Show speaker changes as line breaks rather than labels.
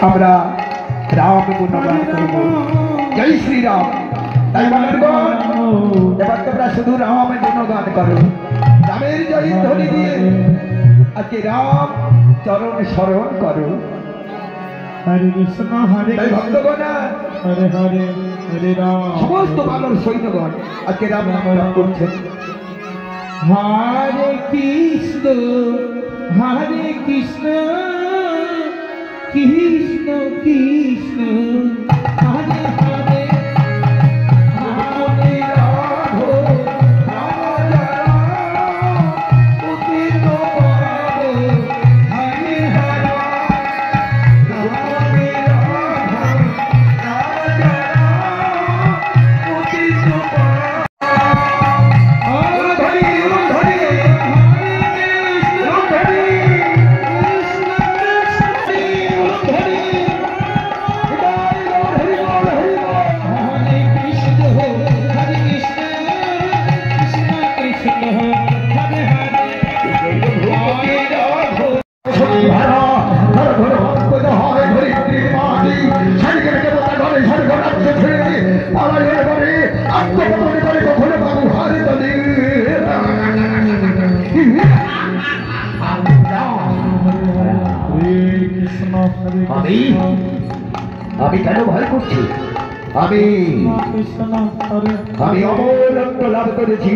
আমরা রাম গুণগান করব। জয় শ্রীরাম। তাই বন্ধুগণ, এবার তোমরা শুধু রামের গুণগান করো, রামের জয় ধ্বনি দিয়ে আজকে রাম চরণ স্মরণ করো।
হরে কৃষ্ণ হরে
ভক্তগণ,
হরে হরে হরে রাম,
সমস্ত বানর সৈন্যগণ আজকে রাম নাম করছেন।
হরে কৃষ্ণ কৃষ্ণ কৃষ্ণ হরে হরে হরে রাম রাম রাম উদিত হরে হরে হরে হরে রাম রাম রাম উদিত
আমি কেন ভয় করছি? আমি অমরত্ব লাভ করেছি।